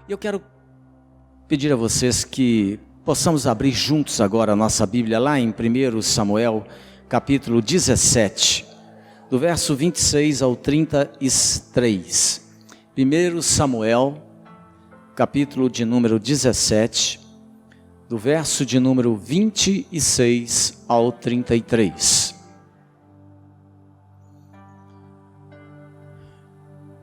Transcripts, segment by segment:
Eu quero pedir a vocês que possamos abrir juntos agora a nossa Bíblia lá em 1 Samuel, capítulo 17, do verso 26 ao 33. 1 Samuel, capítulo de número 17, do verso de número 26 ao 33.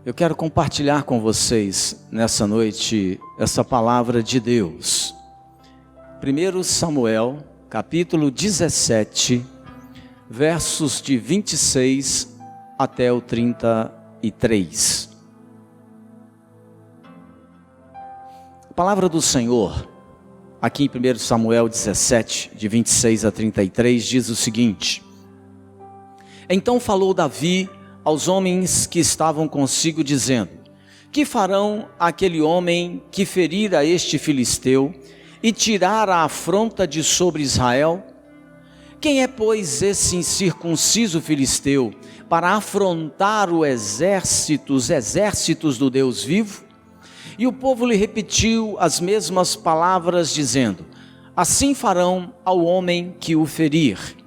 Eu quero compartilhar com vocês nessa noite essa palavra de Deus. 1 Samuel, capítulo 17, versos de 26 até o 33. A palavra do Senhor, aqui em 1 Samuel 17, de 26 a 33, diz o seguinte: Então falou Davi aos homens que estavam consigo, dizendo: Que farão aquele homem que ferir a este filisteu e tirar a afronta de sobre Israel? Quem é, pois, esse incircunciso filisteu para afrontar os exércitos do Deus vivo? E o povo lhe repetiu as mesmas palavras, dizendo: Assim farão ao homem que o ferir.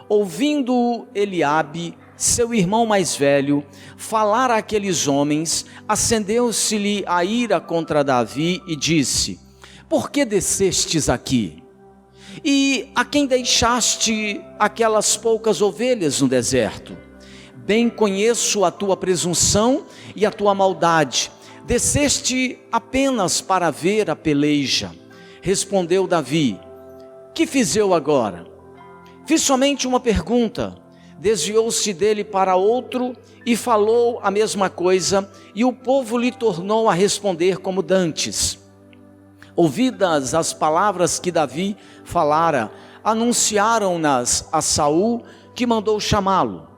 Ouvindo Eliabe, seu irmão mais velho, falar àqueles homens, acendeu-se-lhe a ira contra Davi e disse: Por que descestes aqui? E a quem deixaste aquelas poucas ovelhas no deserto? Bem conheço a tua presunção e a tua maldade. Desceste apenas para ver a peleja. Respondeu Davi: Que fiz eu agora? Fiz somente uma pergunta. Desviou-se dele para outro e falou a mesma coisa, e o povo lhe tornou a responder como dantes. Ouvidas as palavras que Davi falara, anunciaram-nas a Saul, que mandou chamá-lo.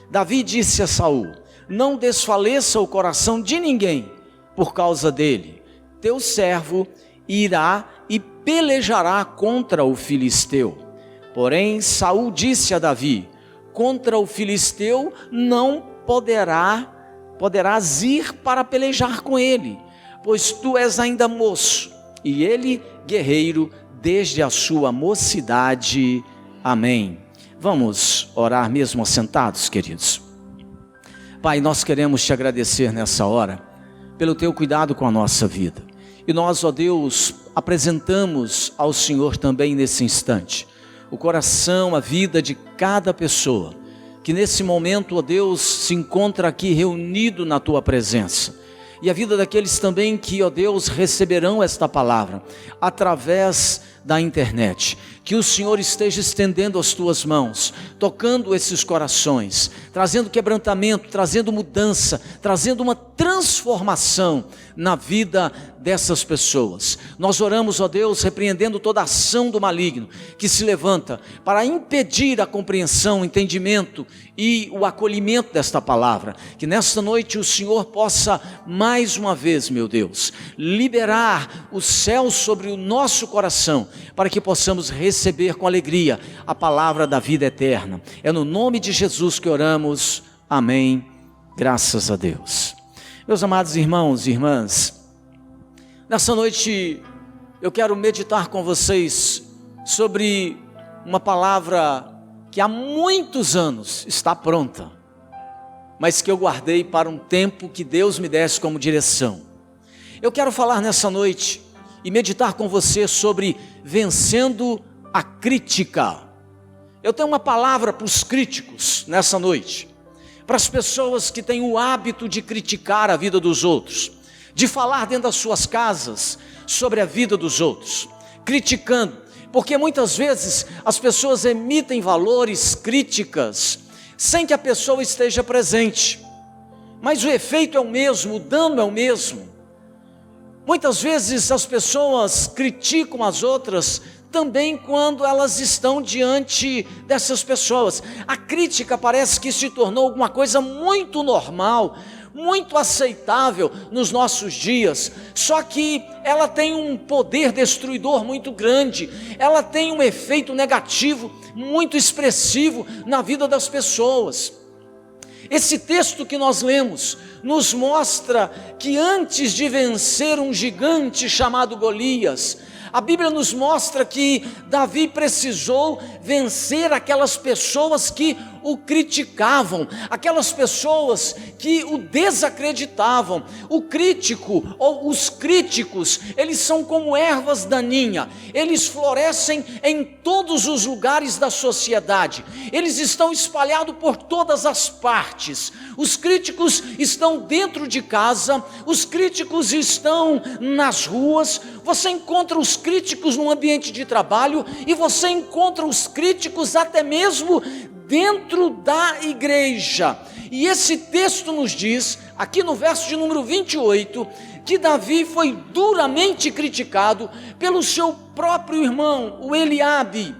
Davi disse a Saul: Não desfaleça o coração de ninguém por causa dele. Teu servo irá e pelejará contra o filisteu. Porém Saul disse a Davi: Contra o filisteu não poderás ir para pelejar com ele, pois tu és ainda moço, e ele guerreiro desde a sua mocidade. Amém. Vamos orar mesmo assentados, queridos. Pai, nós queremos te agradecer nessa hora, pelo teu cuidado com a nossa vida. E nós, ó Deus, apresentamos ao Senhor também nesse instante o coração, a vida de cada pessoa que nesse momento, ó Deus, se encontra aqui reunido na tua presença, e a vida daqueles também que, ó Deus, receberão esta palavra através da internet. Que o Senhor esteja estendendo as tuas mãos, tocando esses corações, trazendo quebrantamento, trazendo mudança, trazendo uma transformação na vida dessas pessoas. Nós oramos, ó Deus, repreendendo toda ação do maligno que se levanta para impedir a compreensão, o entendimento e o acolhimento desta palavra. Que nesta noite o Senhor possa mais uma vez, meu Deus, liberar o céu sobre o nosso coração, para que possamos receber com alegria a palavra da vida eterna. É no nome de Jesus que oramos. Amém. Graças a Deus. Meus amados irmãos e irmãs, nessa noite eu quero meditar com vocês sobre uma palavra que há muitos anos está pronta, mas que eu guardei para um tempo que Deus me desse como direção. Eu quero falar nessa noite e meditar com você sobre vencendo a crítica. Eu tenho uma palavra para os críticos nessa noite, para as pessoas que têm o hábito de criticar a vida dos outros, de falar dentro das suas casas sobre a vida dos outros, criticando, porque muitas vezes as pessoas emitem valores, críticas, sem que a pessoa esteja presente, mas o efeito é o mesmo, o dano é o mesmo. Muitas vezes as pessoas criticam as outras também quando elas estão diante dessas pessoas. A crítica parece que se tornou alguma coisa muito normal, muito aceitável nos nossos dias, só que ela tem um poder destruidor muito grande, ela tem um efeito negativo muito expressivo na vida das pessoas. Esse texto que nós lemos nos mostra que antes de vencer um gigante chamado Golias, a Bíblia nos mostra que Davi precisou vencer aquelas pessoas que o criticavam, aquelas pessoas que o desacreditavam. O crítico ou os críticos, eles são como ervas daninhas, eles florescem em todos os lugares da sociedade, eles estão espalhados por todas as partes. Os críticos estão dentro de casa, os críticos estão nas ruas, você encontra os críticos no ambiente de trabalho e você encontra os críticos até mesmo dentro da igreja. E esse texto nos diz, aqui no verso de número 28, que Davi foi duramente criticado pelo seu próprio irmão, o Eliabe.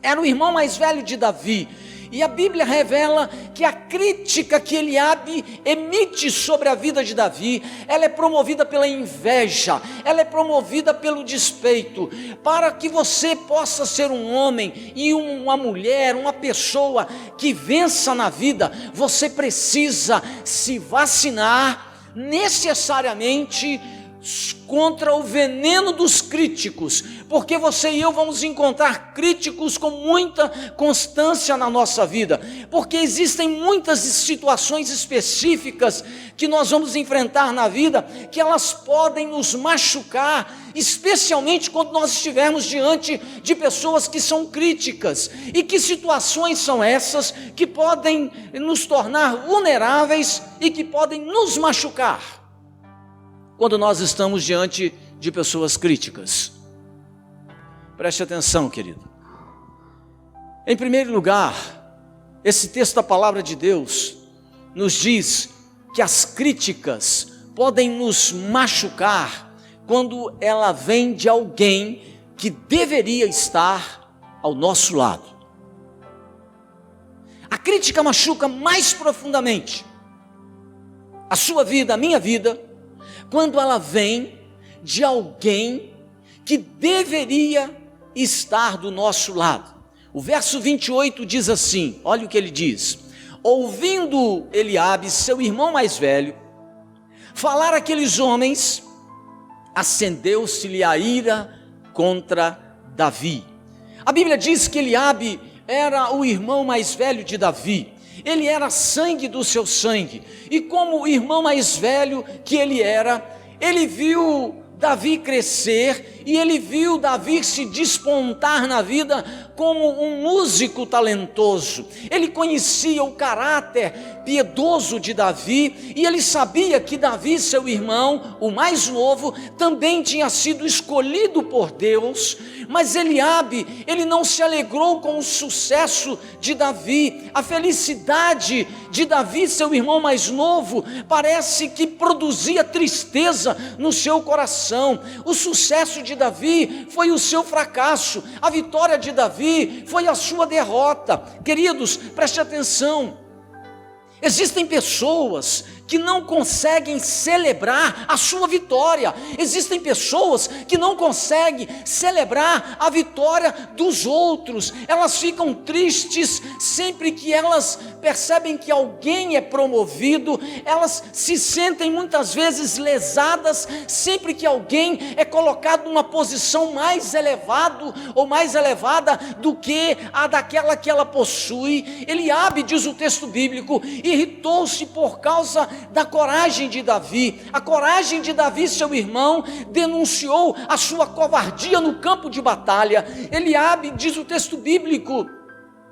Era o irmão mais velho de Davi. E a Bíblia revela que a crítica que Eliabe emite sobre a vida de Davi, ela é promovida pela inveja, ela é promovida pelo despeito. Para que você possa ser um homem e uma mulher, uma pessoa que vença na vida, você precisa se vacinar necessariamente contra o veneno dos críticos, porque você e eu vamos encontrar críticos com muita constância na nossa vida, porque existem muitas situações específicas que nós vamos enfrentar na vida, que elas podem nos machucar, especialmente quando nós estivermos diante de pessoas que são críticas. E que situações são essas que podem nos tornar vulneráveis e que podem nos machucar quando nós estamos diante de pessoas críticas? Preste atenção, querido. Em primeiro lugar, esse texto da palavra de Deus nos diz que as críticas podem nos machucar quando ela vem de alguém que deveria estar ao nosso lado. A crítica machuca mais profundamente a sua vida, a minha vida, quando ela vem de alguém que deveria estar do nosso lado. O verso 28 diz assim, olha o que ele diz: ouvindo Eliabe, seu irmão mais velho, falar aqueles homens, acendeu-se-lhe a ira contra Davi. A Bíblia diz que Eliabe era o irmão mais velho de Davi. Ele era sangue do seu sangue, e como o irmão mais velho que ele era, ele viu Davi crescer, e ele viu Davi se despontar na vida como um músico talentoso. Ele conhecia o caráter piedoso de Davi, e ele sabia que Davi, seu irmão, o mais novo, também tinha sido escolhido por Deus. Mas Eliabe, ele não se alegrou com o sucesso de Davi. A felicidade de Davi, seu irmão mais novo, parece que produzia tristeza no seu coração. O sucesso de Davi foi o seu fracasso, a vitória de Davi foi a sua derrota. Queridos, preste atenção. Existem pessoas que não conseguem celebrar a sua vitória. Existem pessoas que não conseguem celebrar a vitória dos outros. Elas ficam tristes sempre que elas percebem que alguém é promovido. Elas se sentem muitas vezes lesadas sempre que alguém é colocado numa posição mais elevada ou mais elevada do que a daquela que ela possui. Eliabe, diz o texto bíblico, irritou-se por causa da coragem de Davi. A coragem de Davi, seu irmão, denunciou a sua covardia no campo de batalha. Eliabe, diz o texto bíblico,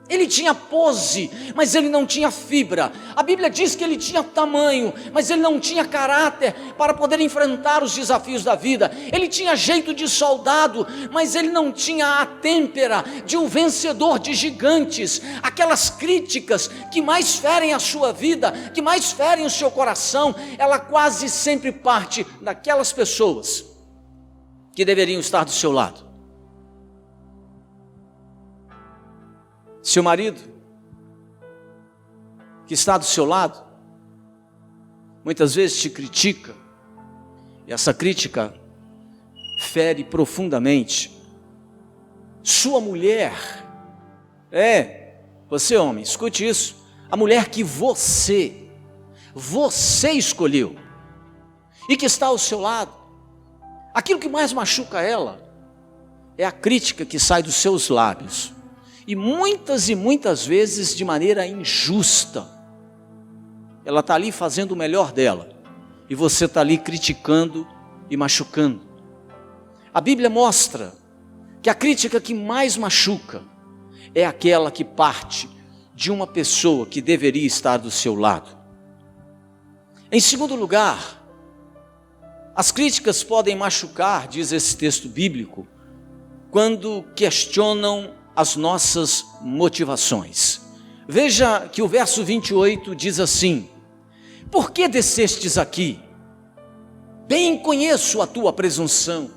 ele tinha pose, mas ele não tinha fibra. A Bíblia diz que ele tinha tamanho, mas ele não tinha caráter para poder enfrentar os desafios da vida. Ele tinha jeito de soldado, mas ele não tinha a têmpera de um vencedor de gigantes. Aquelas críticas que mais ferem a sua vida, que mais ferem o seu coração, ela quase sempre parte daquelas pessoas que deveriam estar do seu lado. Seu marido, que está do seu lado, muitas vezes te critica, e essa crítica fere profundamente. Sua mulher, você homem, escute isso, a mulher que você escolheu e que está ao seu lado, aquilo que mais machuca ela é a crítica que sai dos seus lábios, e muitas vezes de maneira injusta. Ela está ali fazendo o melhor dela, e você está ali criticando e machucando. A Bíblia mostra que a crítica que mais machuca é aquela que parte de uma pessoa que deveria estar do seu lado. Em segundo lugar, as críticas podem machucar, diz esse texto bíblico, quando questionam as nossas motivações. Veja que o verso 28 diz assim: por que descestes aqui? Bem conheço a tua presunção.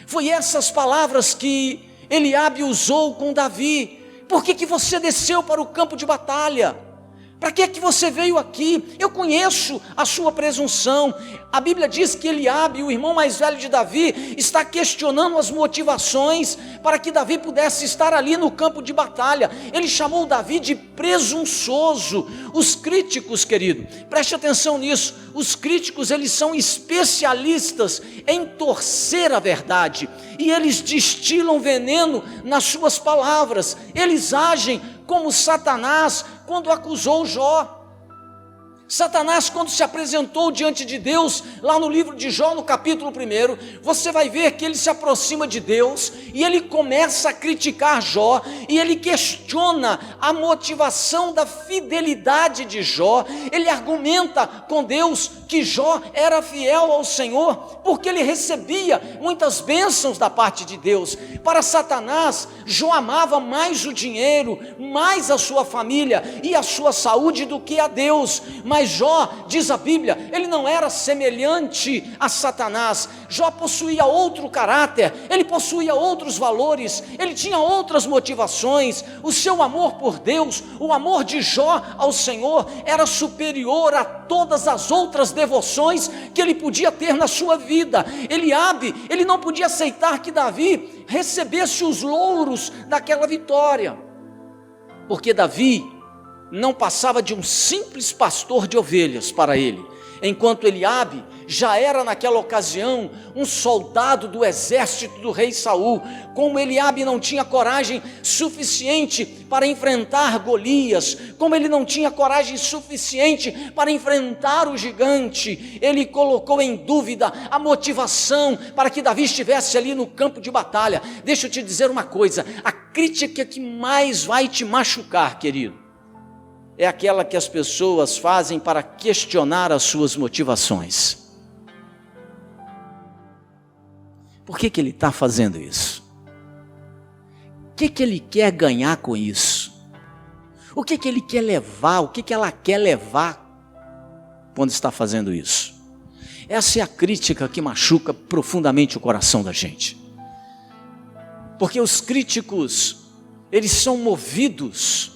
Foi essas palavras que Eliabe usou com Davi. Por que você desceu para o campo de batalha? Para que você veio aqui? Eu conheço a sua presunção. A Bíblia diz que Eliabe, o irmão mais velho de Davi, está questionando as motivações para que Davi pudesse estar ali no campo de batalha. Ele chamou Davi de presunçoso. Os críticos, querido, preste atenção nisso, os críticos, eles são especialistas em torcer a verdade, e eles destilam veneno nas suas palavras. Eles agem como Satanás quando acusou Jó. Satanás, quando se apresentou diante de Deus, lá no livro de Jó, no capítulo 1, você vai ver que ele se aproxima de Deus, e ele começa a criticar Jó, e ele questiona a motivação da fidelidade de Jó. Ele argumenta com Deus que Jó era fiel ao Senhor, porque ele recebia muitas bênçãos da parte de Deus. Para Satanás, Jó amava mais o dinheiro, mais a sua família e a sua saúde do que a Deus. Mas Jó, diz a Bíblia, ele não era semelhante a Satanás. Jó possuía outro caráter, ele possuía outros valores, ele tinha outras motivações. O seu amor por Deus, o amor de Jó ao Senhor, era superior a todas as outras devoções que ele podia ter na sua vida. Eliabe, ele não podia aceitar que Davi recebesse os louros daquela vitória, porque Davi não passava de um simples pastor de ovelhas para ele, enquanto Eliabe já era naquela ocasião um soldado do exército do rei Saul. Como Eliabe não tinha coragem suficiente para enfrentar Golias, como ele não tinha coragem suficiente para enfrentar o gigante, ele colocou em dúvida a motivação para que Davi estivesse ali no campo de batalha. Deixa eu te dizer uma coisa, a crítica que mais vai te machucar, querido, é aquela que as pessoas fazem para questionar as suas motivações. Por que ele está fazendo isso? O que ele quer ganhar com isso? O que ele quer levar? O que ela quer levar quando está fazendo isso? Essa é a crítica que machuca profundamente o coração da gente. Porque os críticos, eles são movidos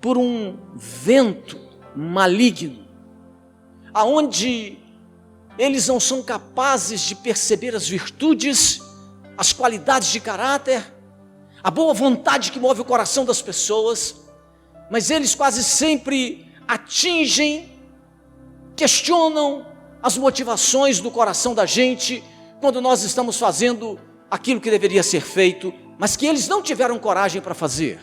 por um vento maligno, aonde eles não são capazes de perceber as virtudes, as qualidades de caráter, a boa vontade que move o coração das pessoas, mas eles quase sempre atingem, questionam as motivações do coração da gente, quando nós estamos fazendo aquilo que deveria ser feito, mas que eles não tiveram coragem para fazer.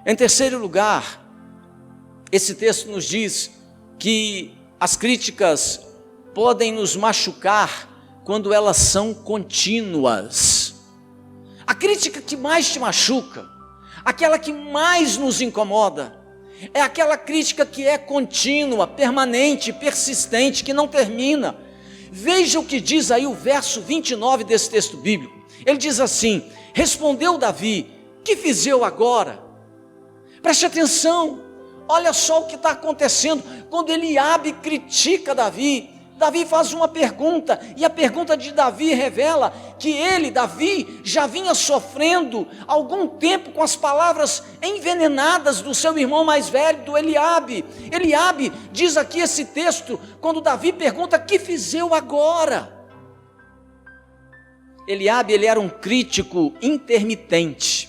Em terceiro lugar, esse texto nos diz que as críticas podem nos machucar quando elas são contínuas. A crítica que mais te machuca, aquela que mais nos incomoda, é aquela crítica que é contínua, permanente, persistente, que não termina. Veja o que diz aí o verso 29 desse texto bíblico. Ele diz assim: respondeu Davi, que fiz eu agora? Preste atenção, olha só o que está acontecendo. Quando Eliabe critica Davi, Davi faz uma pergunta, e a pergunta de Davi revela que ele, Davi, já vinha sofrendo algum tempo com as palavras envenenadas do seu irmão mais velho, do Eliabe. Eliabe, diz aqui esse texto, quando Davi pergunta, que fiz eu agora? Eliabe, ele era um crítico intermitente.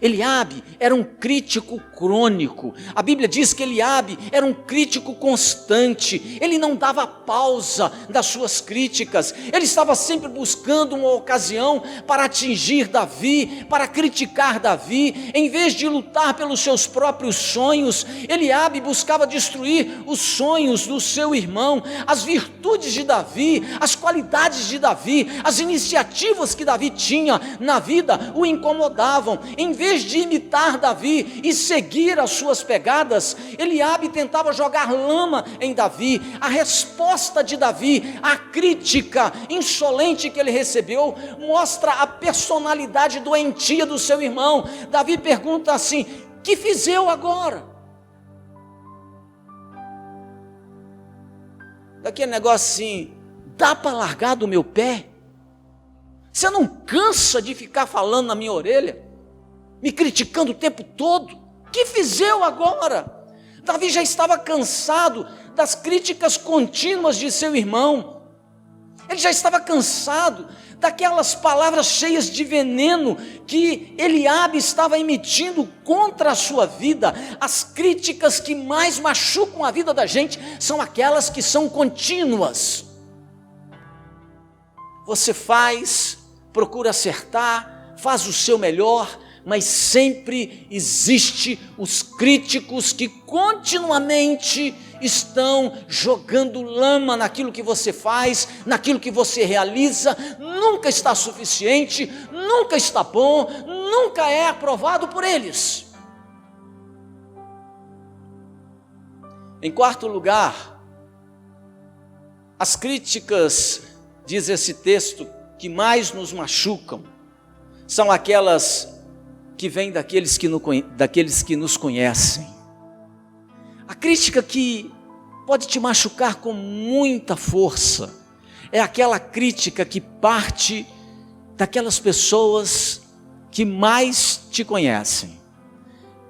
Eliabe era um crítico crônico. A Bíblia diz que Eliabe era um crítico constante. Ele não dava pausa das suas críticas. Ele estava sempre buscando uma ocasião para atingir Davi, para criticar Davi. Em vez de lutar pelos seus próprios sonhos, Eliabe buscava destruir os sonhos do seu irmão, as virtudes de Davi, as qualidades de Davi, as iniciativas que Davi tinha na vida o incomodavam. Em vez de imitar Davi e seguir as suas pegadas, Eliabe tentava jogar lama em Davi. A resposta de Davi, a crítica insolente que ele recebeu, mostra a personalidade doentia do seu irmão. Davi pergunta assim: que fiz eu agora? Daquele negócio assim: dá para largar do meu pé? Você não cansa de ficar falando na minha orelha, me criticando o tempo todo? Que fiz eu agora? Davi já estava cansado das críticas contínuas de seu irmão. Ele já estava cansado daquelas palavras cheias de veneno que Eliabe estava emitindo contra a sua vida. As críticas que mais machucam a vida da gente são aquelas que são contínuas. Você procura acertar, faz o seu melhor, mas sempre existe os críticos que continuamente estão jogando lama naquilo que você faz, naquilo que você realiza. Nunca está suficiente, nunca está bom, nunca é aprovado por eles. Em quarto lugar, as críticas, diz esse texto, que mais nos machucam são aquelas que vem daqueles que nos conhecem. A crítica que pode te machucar com muita força é aquela crítica que parte daquelas pessoas que mais te conhecem.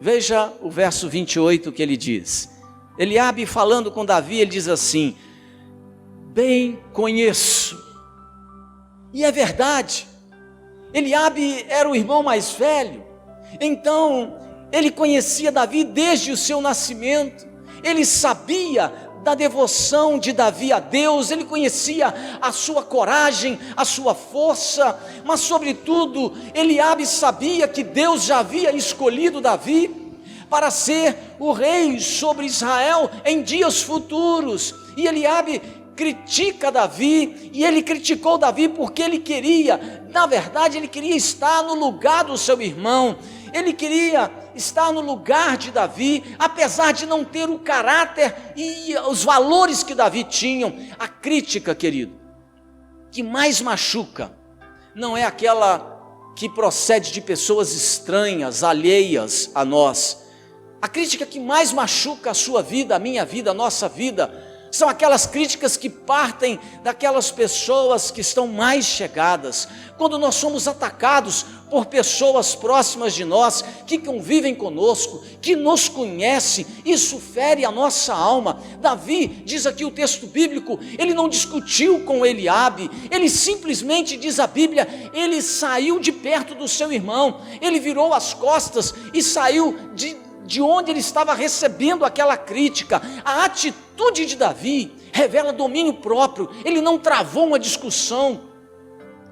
Veja o verso 28 que ele diz. Eliabe falando com Davi, ele diz assim: bem conheço. E é verdade, Eliabe era o irmão mais velho. Então, ele conhecia Davi desde o seu nascimento, ele sabia da devoção de Davi a Deus, ele conhecia a sua coragem, a sua força, mas sobretudo, Eliabe sabia que Deus já havia escolhido Davi para ser o rei sobre Israel em dias futuros. E Eliabe critica Davi, e ele criticou Davi porque ele queria, na verdade, ele queria estar no lugar do seu irmão. Ele queria estar no lugar de Davi, apesar de não ter o caráter e os valores que Davi tinha. A crítica, querido, que mais machuca, não é aquela que procede de pessoas estranhas, alheias a nós. A crítica que mais machuca a sua vida, a minha vida, a nossa vida, são aquelas críticas que partem daquelas pessoas que estão mais chegadas. Quando nós somos atacados por pessoas próximas de nós, que convivem conosco, que nos conhecem, isso fere a nossa alma. Davi, diz aqui o texto bíblico, ele não discutiu com Eliabe, ele simplesmente, diz a Bíblia, ele saiu de perto do seu irmão, ele virou as costas e saiu de onde ele estava recebendo aquela crítica. A atitude de Davi revela domínio próprio. Ele não travou uma discussão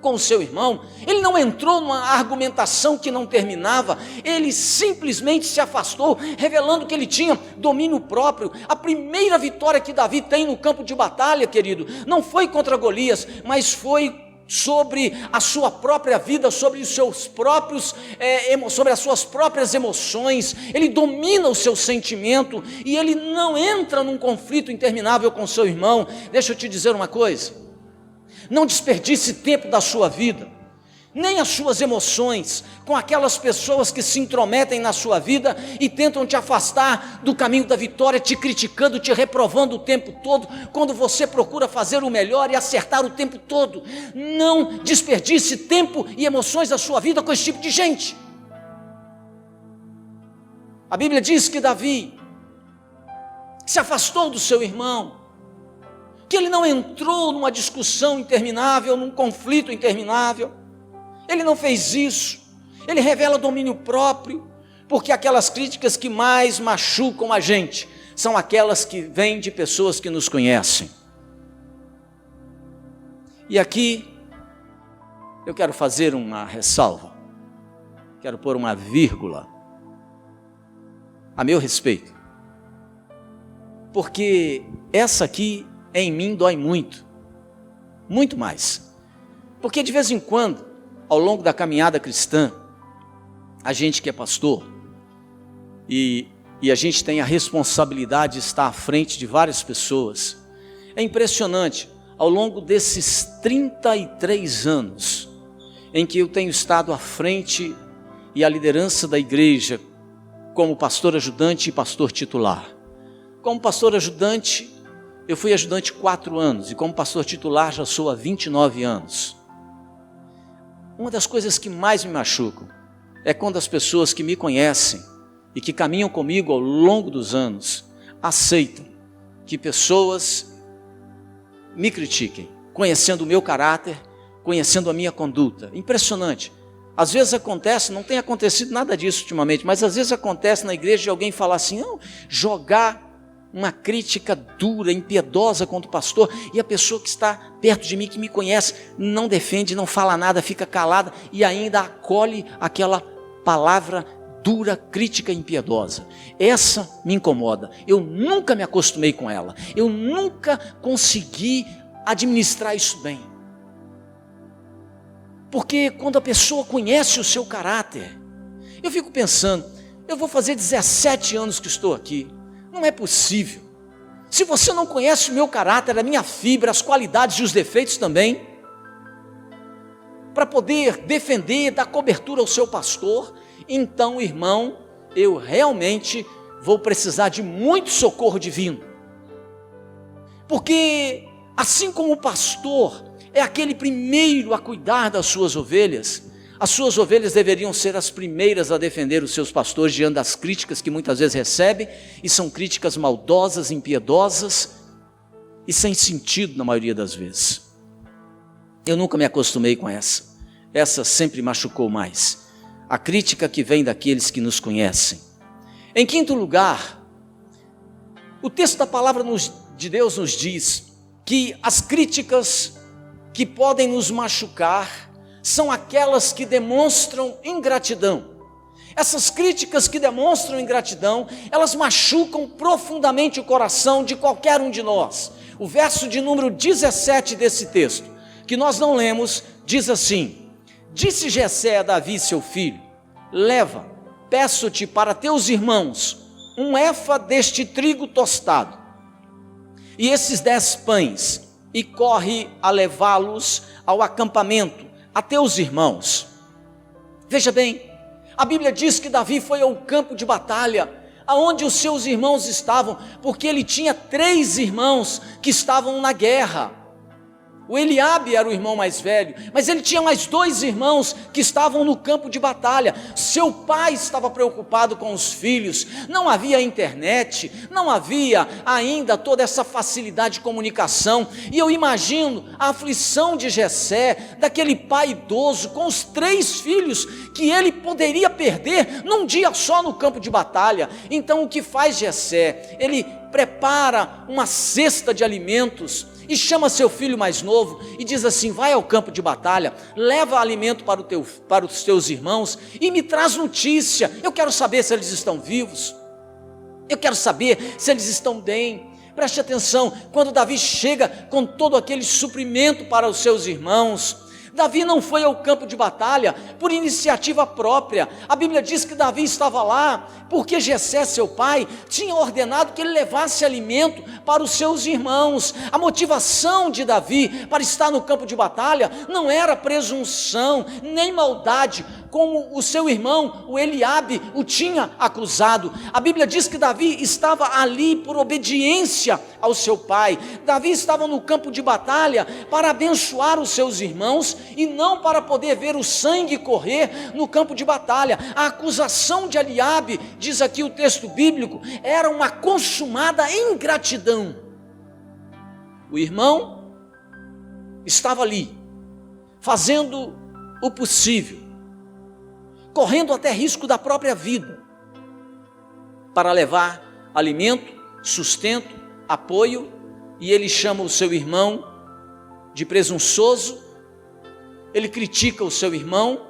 com o seu irmão, ele não entrou numa argumentação que não terminava, ele simplesmente se afastou, revelando que ele tinha domínio próprio. A primeira vitória que Davi tem no campo de batalha, querido, não foi contra Golias, mas foi sobre a sua própria vida, sobre os seus próprios, sobre as suas próprias emoções. Ele domina o seu sentimento e ele não entra num conflito interminável com seu irmão. Deixa eu te dizer uma coisa, não desperdice tempo da sua vida, nem as suas emoções, com aquelas pessoas que se intrometem na sua vida e tentam te afastar do caminho da vitória, te criticando, te reprovando o tempo todo, quando você procura fazer o melhor e acertar o tempo todo. Não desperdice tempo e emoções da sua vida com esse tipo de gente. A Bíblia diz que Davi se afastou do seu irmão, que ele não entrou numa discussão interminável, num conflito interminável. Ele não fez isso. Ele revela domínio próprio, porque aquelas críticas que mais machucam a gente são aquelas que vêm de pessoas que nos conhecem. E aqui eu quero fazer uma ressalva, quero pôr uma vírgula a meu respeito, porque essa aqui em mim dói muito, muito mais, porque de vez em quando, ao longo da caminhada cristã, a gente que é pastor, e a gente tem a responsabilidade de estar à frente de várias pessoas, é impressionante, ao longo desses 33 anos, em que eu tenho estado à frente e à liderança da igreja, como pastor ajudante e pastor titular. Como pastor ajudante, eu fui ajudante 4 anos, e como pastor titular já sou há 29 anos. Uma das coisas que mais me machucam é quando as pessoas que me conhecem e que caminham comigo ao longo dos anos, aceitam que pessoas me critiquem, conhecendo o meu caráter, conhecendo a minha conduta. Impressionante. Às vezes acontece, não tem acontecido nada disso ultimamente, mas às vezes acontece na igreja de alguém falar assim, não, jogar uma crítica dura, impiedosa contra o pastor, e a pessoa que está perto de mim, que me conhece, não defende, não fala nada, fica calada, e ainda acolhe aquela palavra dura, crítica e impiedosa. Essa me incomoda. Eu nunca me acostumei com ela. Eu nunca consegui administrar isso bem. Porque quando a pessoa conhece o seu caráter, eu fico pensando, eu vou fazer 17 anos que estou aqui. Não é possível. Se você não conhece o meu caráter, a minha fibra, as qualidades e os defeitos também, para poder defender, dar cobertura ao seu pastor, então, irmão, eu realmente vou precisar de muito socorro divino. Porque, assim como o pastor é aquele primeiro a cuidar das suas ovelhas, as suas ovelhas deveriam ser as primeiras a defender os seus pastores diante das críticas que muitas vezes recebem, e são críticas maldosas, impiedosas e sem sentido na maioria das vezes. Eu nunca me acostumei com essa sempre machucou mais. A crítica que vem daqueles que nos conhecem. Em quinto lugar, o texto da palavra de Deus nos diz que as críticas que podem nos machucar são aquelas que demonstram ingratidão. Essas críticas que demonstram ingratidão, elas machucam profundamente o coração de qualquer um de nós. O verso de número 17 desse texto, que nós não lemos, diz assim: disse Jessé a Davi seu filho, leva, peço-te para teus irmãos, 1 efa deste trigo tostado, e esses 10 pães, e corre a levá-los ao acampamento, a teus irmãos. Veja bem, a Bíblia diz que Davi foi ao campo de batalha, aonde os seus irmãos estavam, porque ele tinha 3 irmãos que estavam na guerra. O Eliabe era o irmão mais velho, mas ele tinha mais 2 irmãos que estavam no campo de batalha. Seu pai estava preocupado com os filhos, não havia internet, não havia ainda toda essa facilidade de comunicação, e eu imagino a aflição de Jessé, daquele pai idoso, com os 3 filhos, que ele poderia perder num dia só no campo de batalha. Então o que faz Jessé? Ele prepara uma cesta de alimentos, e chama seu filho mais novo, e diz assim: vai ao campo de batalha, leva alimento para os teus irmãos, e me traz notícia, eu quero saber se eles estão vivos, eu quero saber se eles estão bem. Preste atenção, quando Davi chega com todo aquele suprimento para os seus irmãos, Davi não foi ao campo de batalha por iniciativa própria. A Bíblia diz que Davi estava lá porque Jessé, seu pai, tinha ordenado que ele levasse alimento para os seus irmãos. A motivação de Davi para estar no campo de batalha não era presunção, nem maldade, como o seu irmão, o Eliabe, o tinha acusado. A Bíblia diz que Davi estava ali por obediência ao seu pai. Davi estava no campo de batalha para abençoar os seus irmãos, e não para poder ver o sangue correr no campo de batalha. A acusação de Eliabe, diz aqui o texto bíblico, era uma consumada ingratidão. O irmão estava ali, fazendo o possível, correndo até risco da própria vida, para levar alimento, sustento, apoio, e ele chama o seu irmão de presunçoso, ele critica o seu irmão.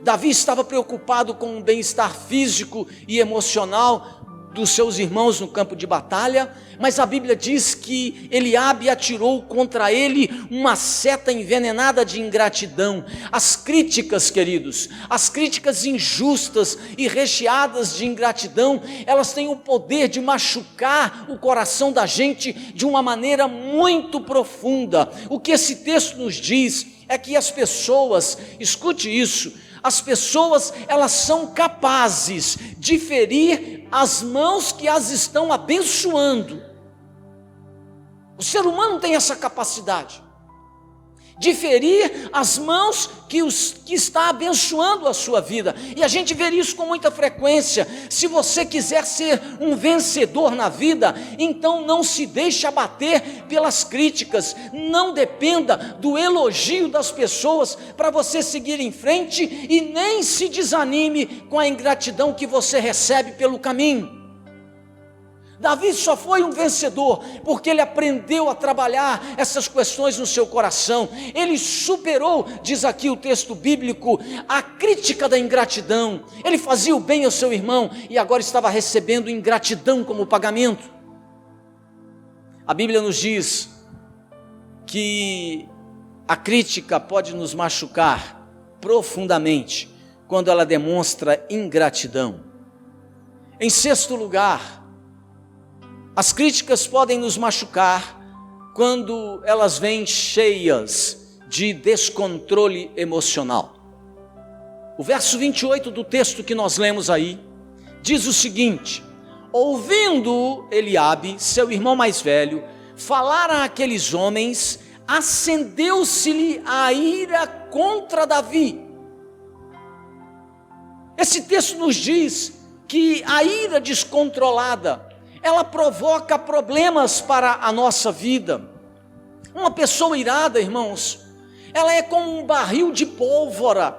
Davi estava preocupado com o bem-estar físico e emocional dos seus irmãos no campo de batalha, mas a Bíblia diz que Eliabe atirou contra ele uma seta envenenada de ingratidão. As críticas, queridos, as críticas injustas e recheadas de ingratidão, elas têm o poder de machucar o coração da gente de uma maneira muito profunda. O que esse texto nos diz é que as pessoas, escute isso, as pessoas, elas são capazes de ferir as mãos que as estão abençoando. O ser humano tem essa capacidade de ferir as mãos que está abençoando a sua vida, e a gente vê isso com muita frequência. Se você quiser ser um vencedor na vida, então não se deixe abater pelas críticas, não dependa do elogio das pessoas para você seguir em frente, e nem se desanime com a ingratidão que você recebe pelo caminho. Davi só foi um vencedor porque ele aprendeu a trabalhar essas questões no seu coração. Ele superou, diz aqui o texto bíblico, a crítica da ingratidão. Ele fazia o bem ao seu irmão e agora estava recebendo ingratidão como pagamento. A Bíblia nos diz que a crítica pode nos machucar profundamente quando ela demonstra ingratidão. Em sexto lugar, as críticas podem nos machucar quando elas vêm cheias de descontrole emocional. O verso 28 do texto que nós lemos aí diz o seguinte: ouvindo Eliabe, seu irmão mais velho, falar àqueles homens, acendeu-se-lhe a ira contra Davi. Esse texto nos diz que a ira descontrolada, ela provoca problemas para a nossa vida. Uma pessoa irada, irmãos, ela é como um barril de pólvora,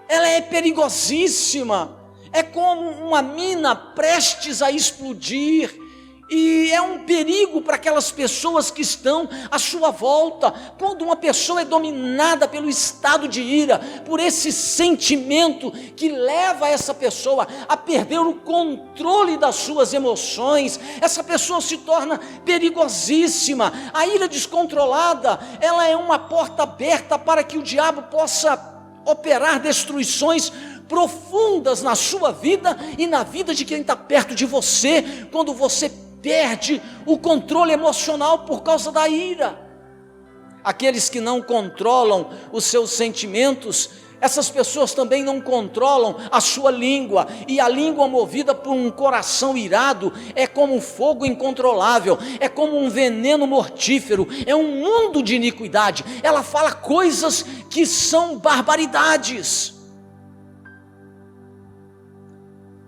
ela é perigosíssima, é como uma mina prestes a explodir, e é um perigo para aquelas pessoas que estão à sua volta. Quando uma pessoa é dominada pelo estado de ira, por esse sentimento que leva essa pessoa a perder o controle das suas emoções, essa pessoa se torna perigosíssima. A ira descontrolada, ela é uma porta aberta para que o diabo possa operar destruições profundas na sua vida e na vida de quem está perto de você, quando você perde o controle emocional por causa da ira. Aqueles que não controlam os seus sentimentos, essas pessoas também não controlam a sua língua, e a língua movida por um coração irado é como um fogo incontrolável, é como um veneno mortífero, é um mundo de iniquidade. Ela fala coisas que são barbaridades.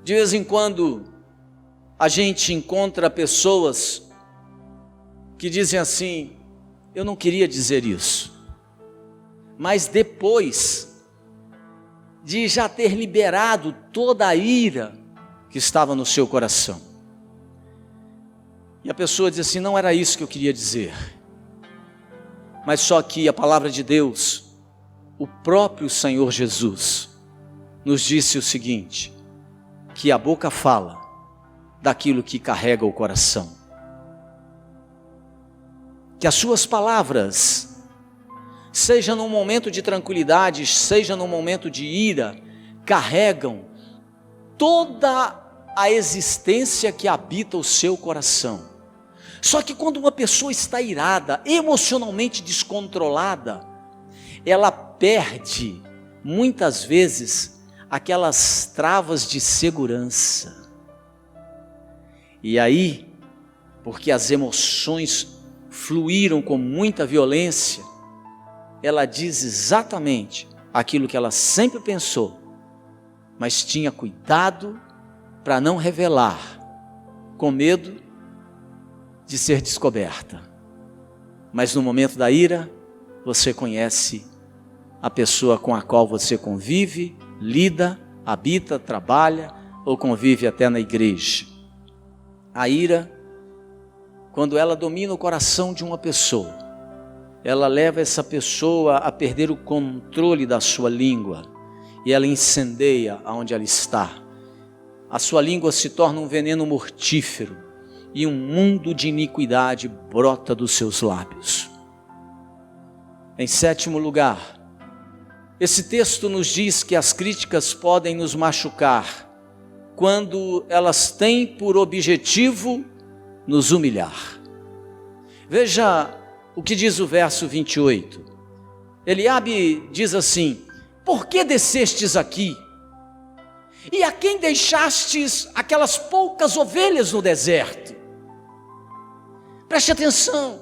De vez em quando a gente encontra pessoas que dizem assim: eu não queria dizer isso, mas depois de já ter liberado toda a ira que estava no seu coração, e a pessoa diz assim: não era isso que eu queria dizer. Mas só que a palavra de Deus, o próprio Senhor Jesus, nos disse o seguinte: que a boca fala daquilo que carrega o coração. Que as suas palavras, seja num momento de tranquilidade, seja num momento de ira, carregam toda a existência que habita o seu coração. Só que quando uma pessoa está irada, emocionalmente descontrolada, ela perde, muitas vezes, aquelas travas de segurança. E aí, porque as emoções fluíram com muita violência, ela diz exatamente aquilo que ela sempre pensou, mas tinha cuidado para não revelar, com medo de ser descoberta. Mas no momento da ira, você conhece a pessoa com a qual você convive, lida, habita, trabalha ou convive até na igreja. A ira, quando ela domina o coração de uma pessoa, ela leva essa pessoa a perder o controle da sua língua e ela incendeia aonde ela está. A sua língua se torna um veneno mortífero e um mundo de iniquidade brota dos seus lábios. Em sétimo lugar, esse texto nos diz que as críticas podem nos machucar quando elas têm por objetivo nos humilhar. Veja o que diz o verso 28. Eliabe diz assim: por que descestes aqui? E a quem deixastes aquelas poucas ovelhas no deserto? Preste atenção,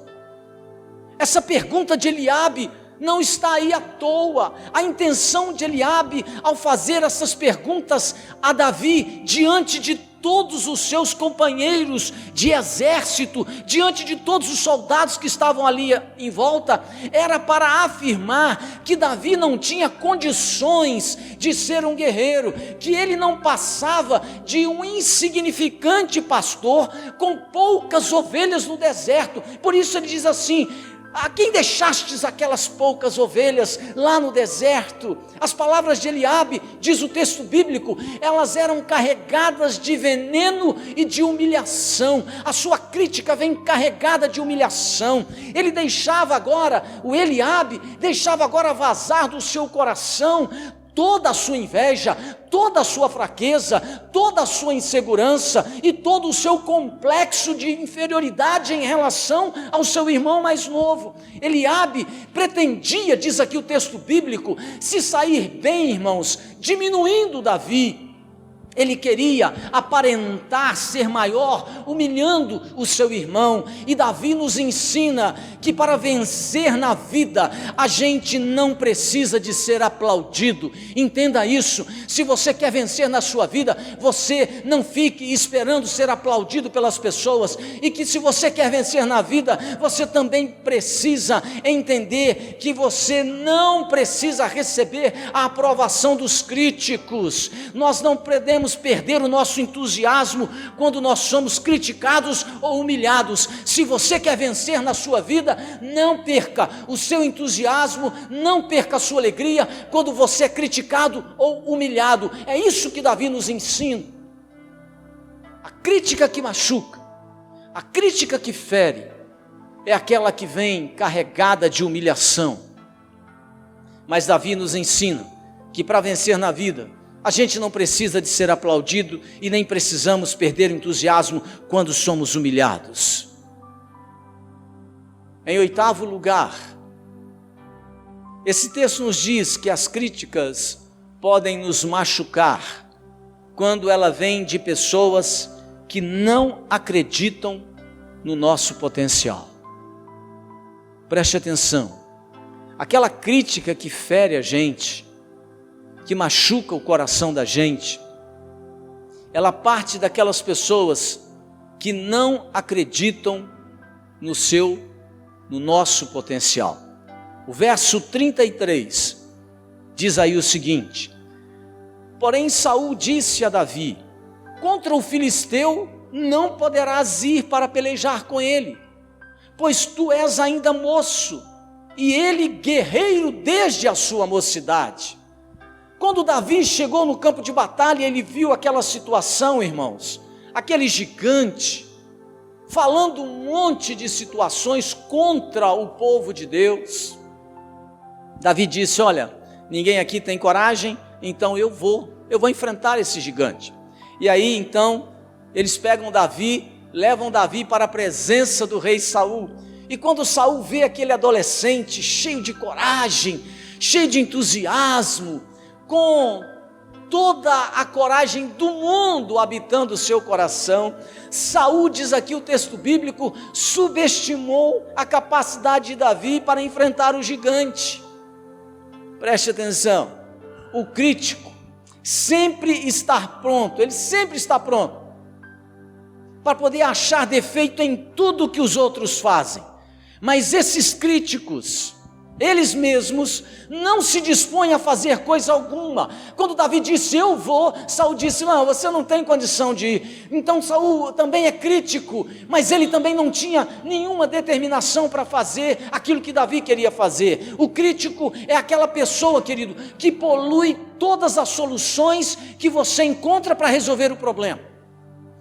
essa pergunta de Eliabe não está aí à toa. A intenção de Eliabe ao fazer essas perguntas a Davi, diante de todos os seus companheiros de exército, diante de todos os soldados que estavam ali em volta, era para afirmar que Davi não tinha condições de ser um guerreiro, que ele não passava de um insignificante pastor com poucas ovelhas no deserto. Por isso ele diz assim: a quem deixastes aquelas poucas ovelhas lá no deserto? As palavras de Eliabe, diz o texto bíblico, elas eram carregadas de veneno e de humilhação. A sua crítica vem carregada de humilhação. Ele deixava agora, o Eliabe deixava agora vazar do seu coração toda a sua inveja, toda a sua fraqueza, toda a sua insegurança e todo o seu complexo de inferioridade em relação ao seu irmão mais novo. Eliabe pretendia, diz aqui o texto bíblico, se sair bem, irmãos, diminuindo Davi. Ele queria aparentar ser maior, humilhando o seu irmão. E Davi nos ensina que para vencer na vida, a gente não precisa de ser aplaudido. Entenda isso. Se você quer vencer na sua vida, você não fique esperando ser aplaudido pelas pessoas. E que se você quer vencer na vida, você também precisa entender que você não precisa receber a aprovação dos críticos. Nós não podemos perder o nosso entusiasmo quando nós somos criticados ou humilhados. Se você quer vencer na sua vida, não perca o seu entusiasmo, não perca a sua alegria quando você é criticado ou humilhado. É isso que Davi nos ensina. A crítica que machuca, a crítica que fere, é aquela que vem carregada de humilhação. Mas Davi nos ensina que para vencer na vida, a gente não precisa de ser aplaudido e nem precisamos perder o entusiasmo quando somos humilhados. Em oitavo lugar, esse texto nos diz que as críticas podem nos machucar quando ela vem de pessoas que não acreditam no nosso potencial. Preste atenção, aquela crítica que fere a gente, que machuca o coração da gente, ela parte daquelas pessoas que não acreditam no nosso potencial. O verso 33 diz aí o seguinte: porém Saul disse a Davi: contra o filisteu não poderás ir para pelejar com ele, pois tu és ainda moço, e ele guerreiro desde a sua mocidade. Quando Davi chegou no campo de batalha, ele viu aquela situação, irmãos, aquele gigante, falando um monte de situações contra o povo de Deus. Davi disse: olha, ninguém aqui tem coragem, então eu vou enfrentar esse gigante. E aí então, eles pegam Davi, levam Davi para a presença do rei Saul. E quando Saul vê aquele adolescente cheio de coragem, cheio de entusiasmo, com toda a coragem do mundo habitando o seu coração, Saul, diz aqui o texto bíblico, subestimou a capacidade de Davi para enfrentar o gigante. Preste atenção, o crítico sempre está pronto, ele sempre está pronto para poder achar defeito em tudo que os outros fazem. Mas esses críticos, Eles mesmos não se dispõem a fazer coisa alguma. Quando Davi disse, eu vou, Saul disse, não, você não tem condição de ir. Então Saul também é crítico, mas ele também não tinha nenhuma determinação para fazer aquilo que Davi queria fazer. O crítico é aquela pessoa, querido, que polui todas as soluções que você encontra para resolver o problema.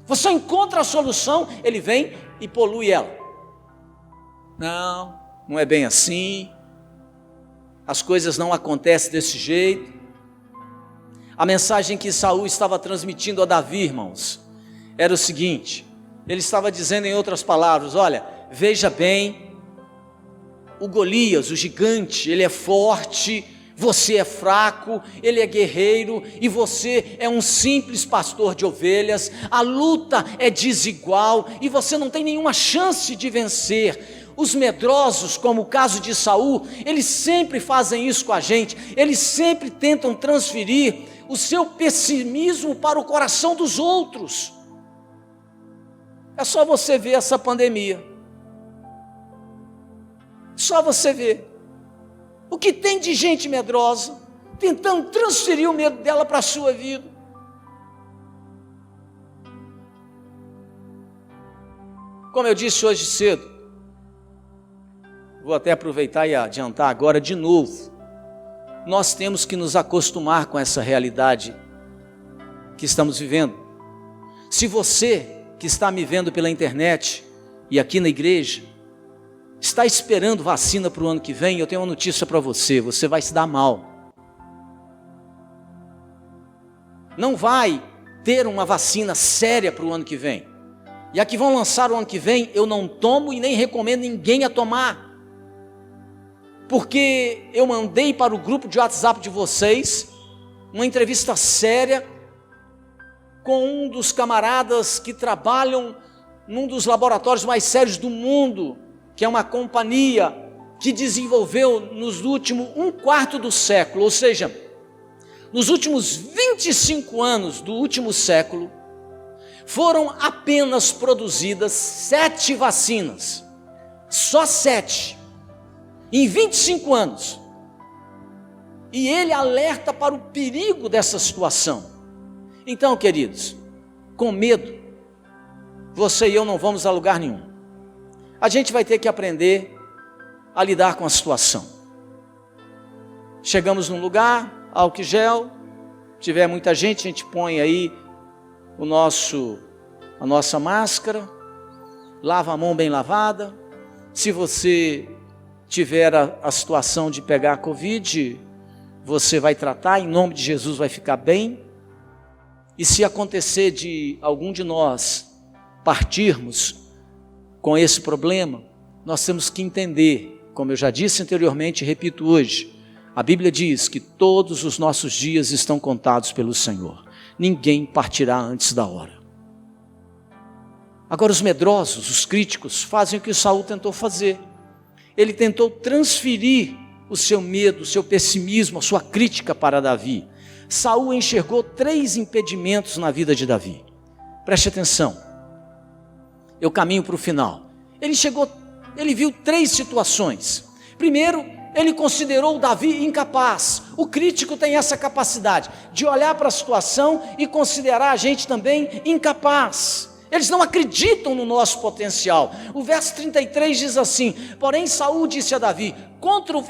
Você encontra a solução, ele vem e polui ela. Não é bem assim. As coisas não acontecem desse jeito. A mensagem que Saul estava transmitindo a Davi, irmãos, era o seguinte: ele estava dizendo em outras palavras, olha, veja bem, o Golias, o gigante, ele é forte, você é fraco, ele é guerreiro e você é um simples pastor de ovelhas, a luta é desigual e você não tem nenhuma chance de vencer. Os medrosos, como o caso de Saul, eles sempre fazem isso com a gente, eles sempre tentam transferir o seu pessimismo para o coração dos outros. É só você ver essa pandemia, só você ver o que tem de gente medrosa, tentando transferir o medo dela para a sua vida. Como eu disse hoje cedo, vou até aproveitar e adiantar agora de novo, nós temos que nos acostumar com essa realidade que estamos vivendo. Se você que está me vendo pela internet e aqui na igreja, está esperando vacina para o ano que vem, eu tenho uma notícia para você, você vai se dar mal. Não vai ter uma vacina séria para o ano que vem. E a que vão lançar o ano que vem, eu não tomo e nem recomendo ninguém a tomar. Porque eu mandei para o grupo de WhatsApp de vocês uma entrevista séria com um dos camaradas que trabalham num dos laboratórios mais sérios do mundo, que é uma companhia que desenvolveu nos últimos 1/4 do século, ou seja, nos últimos 25 anos do último século, foram apenas produzidas 7 vacinas, só 7. Em 25 anos, e ele alerta para o perigo dessa situação. Então, queridos, com medo, você e eu não vamos a lugar nenhum. A gente vai ter que aprender a lidar com a situação. Chegamos num lugar, álcool gel, tiver muita gente, a gente põe aí a nossa máscara, lava a mão bem lavada. Se você tiver a situação de pegar a Covid, você vai tratar, em nome de Jesus vai ficar bem. E se acontecer de algum de nós partirmos com esse problema, nós temos que entender, como eu já disse anteriormente e repito hoje, a Bíblia diz que todos os nossos dias estão contados pelo Senhor, ninguém partirá antes da hora. Agora os medrosos, os críticos, fazem o que Saul tentou fazer. Ele tentou transferir o seu medo, o seu pessimismo, a sua crítica para Davi. Saul enxergou 3 impedimentos na vida de Davi. Preste atenção, eu caminho para o final. Ele viu 3 situações. Primeiro, ele considerou Davi incapaz. O crítico tem essa capacidade de olhar para a situação e considerar a gente também incapaz. Eles não acreditam no nosso potencial. O verso 33 diz assim: porém Saul disse a Davi, contra o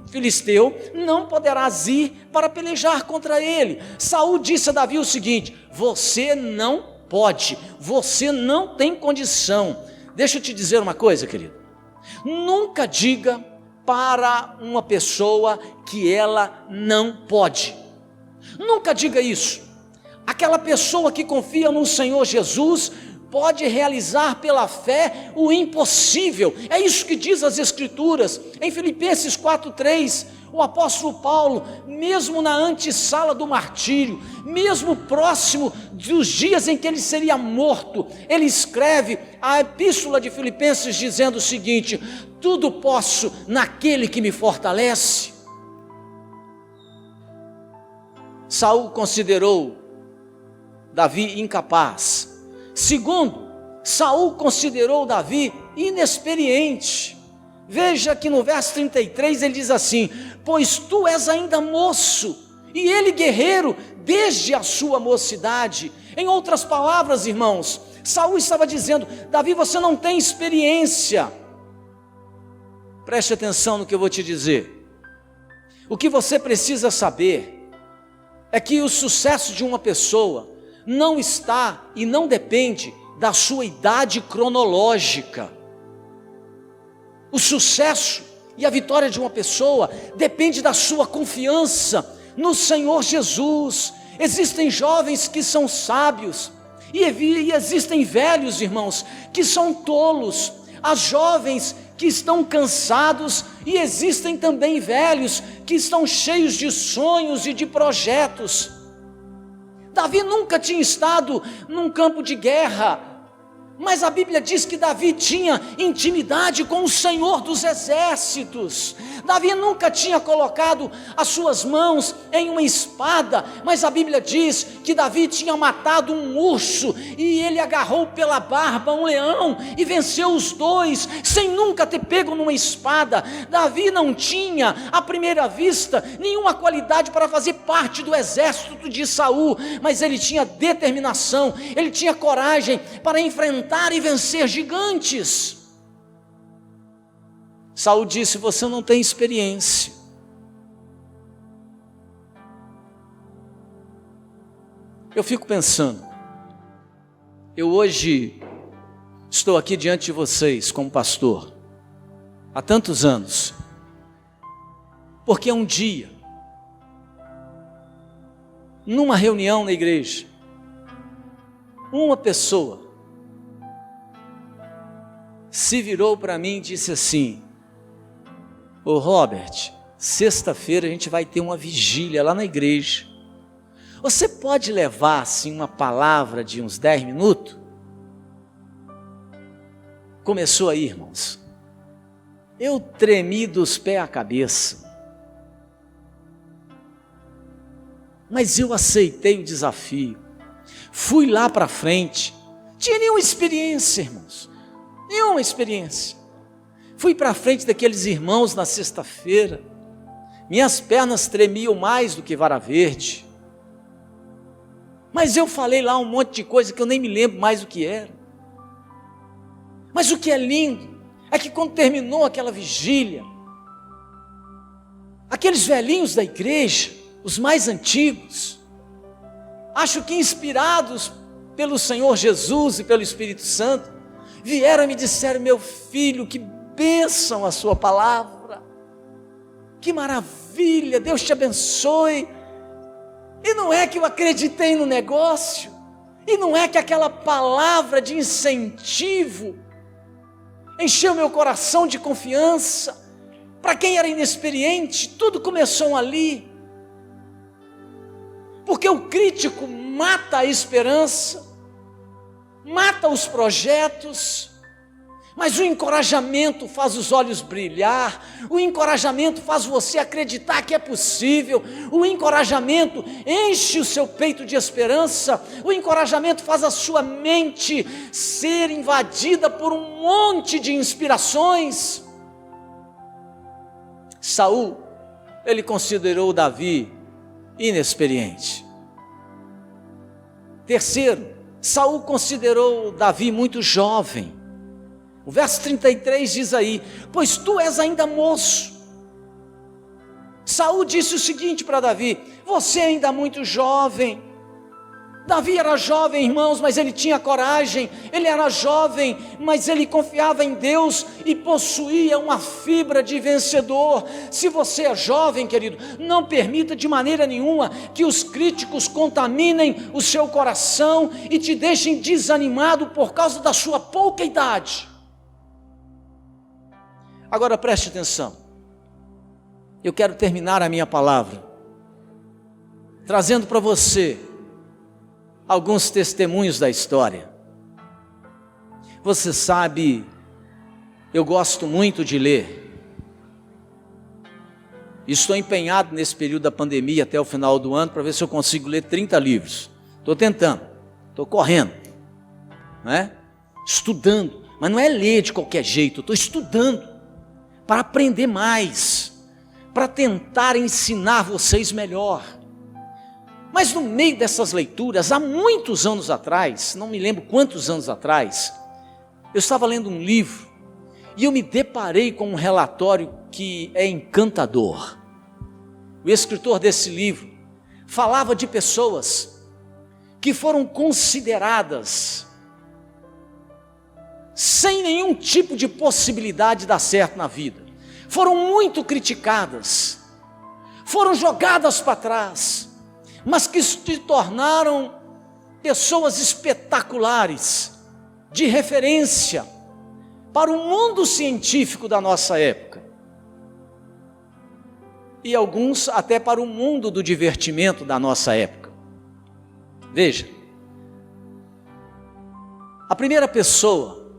filisteu não poderás ir para pelejar contra ele. Saul disse a Davi o seguinte: você não pode, você não tem condição. Deixa eu te dizer uma coisa, querido, nunca diga para uma pessoa que ela não pode, nunca diga isso. Aquela pessoa que confia no Senhor Jesus pode realizar pela fé o impossível. É isso que diz as Escrituras. Em Filipenses 4:3, o apóstolo Paulo, mesmo na antessala do martírio, mesmo próximo dos dias em que ele seria morto, ele escreve a epístola de Filipenses dizendo o seguinte: tudo posso naquele que me fortalece. Saul considerou Davi incapaz. Segundo, Saul considerou Davi inexperiente. Veja que no verso 33 ele diz assim: pois tu és ainda moço, e ele guerreiro desde a sua mocidade. Em outras palavras, irmãos, Saul estava dizendo: Davi, você não tem experiência. Preste atenção no que eu vou te dizer. O que você precisa saber é que o sucesso de uma pessoa não está e não depende da sua idade cronológica. O sucesso e a vitória de uma pessoa depende da sua confiança no Senhor Jesus. Existem jovens que são sábios e existem velhos, irmãos, que são tolos. Há jovens que estão cansados e existem também velhos que estão cheios de sonhos e de projetos. Davi nunca tinha estado num campo de guerra, mas a Bíblia diz que Davi tinha intimidade com o Senhor dos exércitos. Davi nunca tinha colocado as suas mãos em uma espada, mas a Bíblia diz que Davi tinha matado um urso e ele agarrou pela barba um leão e venceu os dois, sem nunca ter pego numa espada. Davi não tinha, à primeira vista, nenhuma qualidade para fazer parte do exército de Saul, mas ele tinha determinação, ele tinha coragem para enfrentar e vencer gigantes. Saul disse: você não tem experiência. Eu fico pensando, eu hoje estou aqui diante de vocês como pastor há tantos anos, porque um dia, numa reunião na igreja, uma pessoa se virou para mim e disse assim: ô Robert, sexta-feira a gente vai ter uma vigília lá na igreja, você pode levar assim uma palavra de uns 10 minutos? Começou aí, irmãos, eu tremi dos pés à cabeça, mas eu aceitei o desafio, fui lá para frente, tinha nenhuma experiência, irmãos, nenhuma experiência. Fui para frente daqueles irmãos na sexta-feira, minhas pernas tremiam mais do que vara verde, mas eu falei lá um monte de coisa que eu nem me lembro mais o que era. Mas o que é lindo é que quando terminou aquela vigília, aqueles velhinhos da igreja, os mais antigos, acho que inspirados pelo Senhor Jesus e pelo Espírito Santo, vieram e me disseram: meu filho, que bênção a sua palavra, que maravilha, Deus te abençoe. E não é que eu acreditei no negócio, e não é que aquela palavra de incentivo encheu meu coração de confiança. Para quem era inexperiente, tudo começou ali, porque o crítico mata a esperança, mata os projetos, mas o encorajamento faz os olhos brilhar, o encorajamento faz você acreditar que é possível, o encorajamento enche o seu peito de esperança, o encorajamento faz a sua mente ser invadida por um monte de inspirações. Saul, ele considerou Davi inexperiente. Terceiro, Saul considerou Davi muito jovem. O verso 33 diz aí: pois tu és ainda moço. Saul disse o seguinte para Davi: você é ainda muito jovem. Davi era jovem, irmãos, mas ele tinha coragem. Ele era jovem, mas ele confiava em Deus e possuía uma fibra de vencedor. Se você é jovem, querido, não permita de maneira nenhuma que os críticos contaminem o seu coração e te deixem desanimado por causa da sua pouca idade. Agora preste atenção, eu quero terminar a minha palavra trazendo para você alguns testemunhos da história. Você sabe, eu gosto muito de ler, estou empenhado nesse período da pandemia até o final do ano para ver se eu consigo ler 30 livros, estou tentando, estou correndo, não é? Estudando, mas não é ler de qualquer jeito, eu estou estudando, para aprender mais, para tentar ensinar vocês melhor. Mas no meio dessas leituras, há muitos anos atrás, não me lembro quantos anos atrás, eu estava lendo um livro e eu me deparei com um relatório que é encantador. O escritor desse livro falava de pessoas que foram consideradas sem nenhum tipo de possibilidade de dar certo na vida. Foram muito criticadas, foram jogadas para trás, mas que se tornaram pessoas espetaculares, de referência para o mundo científico da nossa época. E alguns até para o mundo do divertimento da nossa época. Veja, a primeira pessoa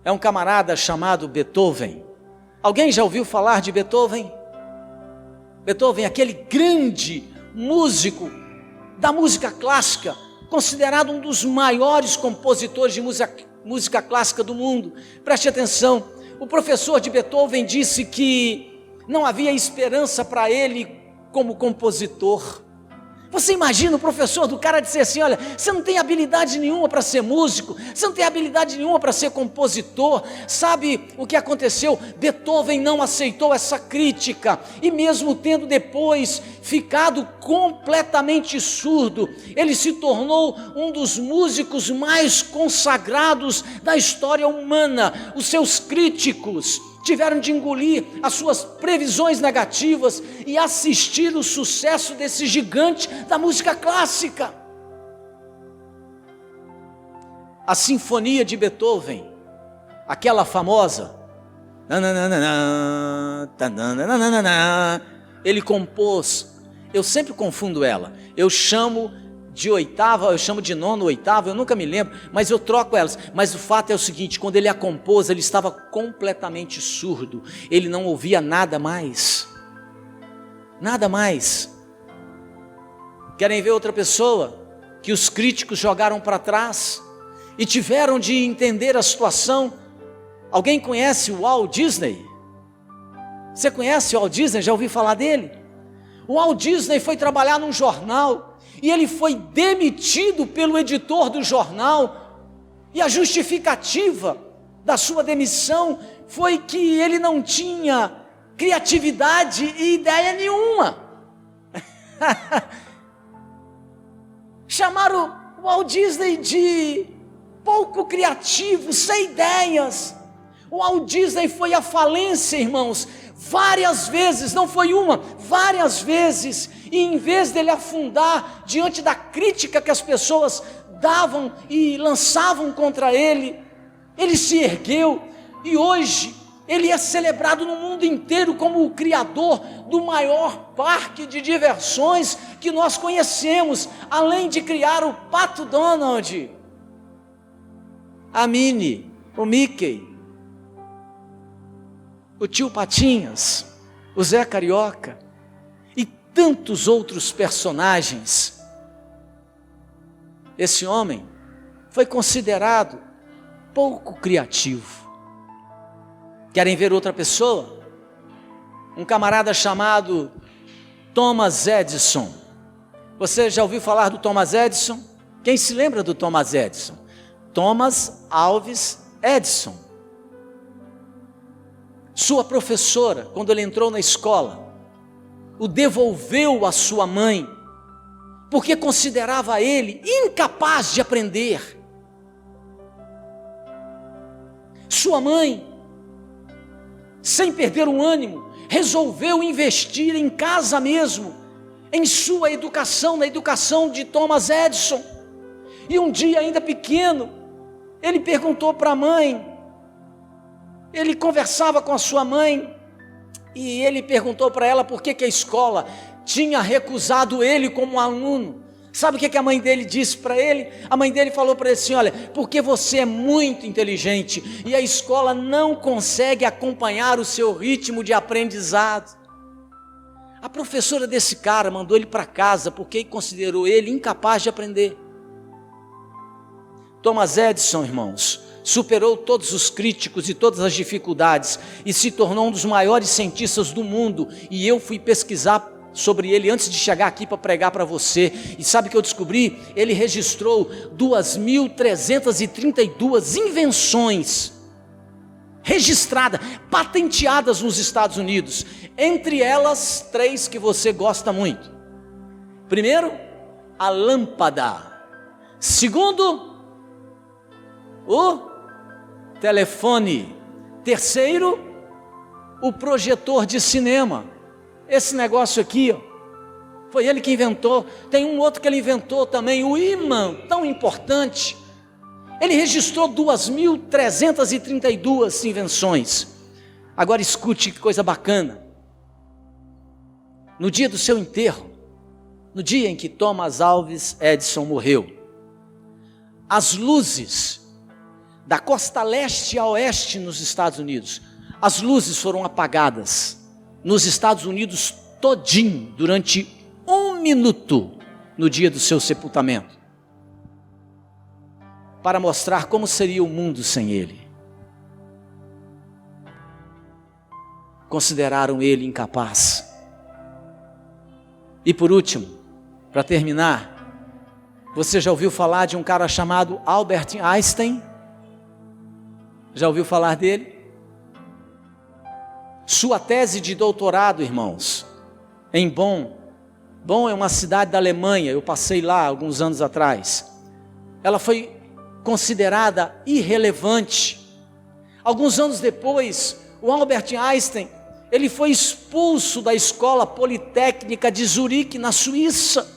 é um camarada chamado Beethoven. Alguém já ouviu falar de Beethoven? Beethoven, aquele grande músico da música clássica, considerado um dos maiores compositores de música clássica do mundo. Preste atenção, o professor de Beethoven disse que não havia esperança para ele como compositor. Você imagina o professor do cara dizer assim: olha, você não tem habilidade nenhuma para ser músico, você não tem habilidade nenhuma para ser compositor. Sabe o que aconteceu? Beethoven não aceitou essa crítica, e mesmo tendo depois ficado completamente surdo, ele se tornou um dos músicos mais consagrados da história humana. Os seus críticos tiveram de engolir as suas previsões negativas e assistir o sucesso desse gigante da música clássica. A sinfonia de Beethoven, aquela famosa, ele compôs, eu sempre confundo ela, eu chamo de oitava, eu chamo de nona, oitava, eu nunca me lembro, mas eu troco elas. Mas o fato é o seguinte: quando ele a compôs, ele estava completamente surdo, ele não ouvia nada mais, nada mais. Querem ver outra pessoa que os críticos jogaram para trás e tiveram de entender a situação? Alguém conhece o Walt Disney? Você conhece o Walt Disney? Já ouviu falar dele? O Walt Disney foi trabalhar num jornal e ele foi demitido pelo editor do jornal, e a justificativa da sua demissão foi que ele não tinha criatividade e ideia nenhuma. Chamaram o Walt Disney de pouco criativo, sem ideias. O Walt Disney foi à falência, irmãos, várias vezes, não foi uma, várias vezes. E em vez dele afundar diante da crítica que as pessoas davam e lançavam contra ele, ele se ergueu, e hoje ele é celebrado no mundo inteiro como o criador do maior parque de diversões que nós conhecemos, além de criar o Pato Donald, a Minnie, o Mickey, o Tio Patinhas, o Zé Carioca e tantos outros personagens. Esse homem foi considerado pouco criativo. Querem ver outra pessoa? Um camarada chamado Thomas Edison. Você já ouviu falar do Thomas Edison? Quem se lembra do Thomas Edison? Thomas Alves Edison. Sua professora, quando ele entrou na escola, o devolveu à sua mãe, porque considerava ele incapaz de aprender. Sua mãe, sem perder o ânimo, resolveu investir em casa mesmo, em sua educação, na educação de Thomas Edison. E um dia, ainda pequeno, ele perguntou para a mãe, ele conversava com a sua mãe, e ele perguntou para ela por que a escola tinha recusado ele como aluno. Sabe o que a mãe dele disse para ele? A mãe dele falou para ele assim: olha, porque você é muito inteligente e a escola não consegue acompanhar o seu ritmo de aprendizado. A professora desse cara mandou ele para casa porque considerou ele incapaz de aprender. Thomas Edison, irmãos, superou todos os críticos e todas as dificuldades e se tornou um dos maiores cientistas do mundo. E eu fui pesquisar sobre ele antes de chegar aqui para pregar para você. E sabe o que eu descobri? Ele registrou 2.332 invenções registradas, patenteadas nos Estados Unidos. Entre elas, 3 que você gosta muito. Primeiro, a lâmpada. Segundo, o telefone. Terceiro, o projetor de cinema. Esse negócio aqui, ó, foi ele que inventou. Tem um outro que ele inventou também, o ímã, tão importante. Ele registrou 2.332 invenções. Agora escute que coisa bacana. No dia do seu enterro, no dia em que Thomas Alves Edison morreu, as luzes da costa leste a oeste nos Estados Unidos, as luzes foram apagadas nos Estados Unidos todinho, durante 1 minuto, no dia do seu sepultamento, para mostrar como seria o mundo sem ele. Consideraram ele incapaz. E por último, para terminar, você já ouviu falar de um cara chamado Albert Einstein? Já ouviu falar dele? Sua tese de doutorado, irmãos, em Bonn. Bonn é uma cidade da Alemanha, eu passei lá alguns anos atrás. Ela foi considerada irrelevante. Alguns anos depois, o Albert Einstein, ele foi expulso da Escola Politécnica de Zurique, na Suíça.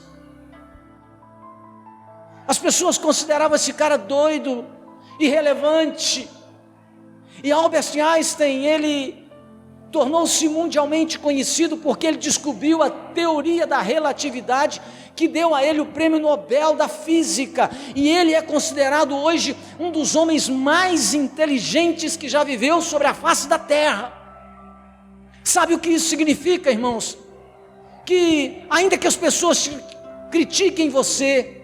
As pessoas consideravam esse cara doido, irrelevante. E Albert Einstein, ele tornou-se mundialmente conhecido porque ele descobriu a teoria da relatividade, que deu a ele o prêmio Nobel da Física. E ele é considerado hoje um dos homens mais inteligentes que já viveu sobre a face da terra. Sabe o que isso significa, irmãos? Que ainda que as pessoas critiquem você,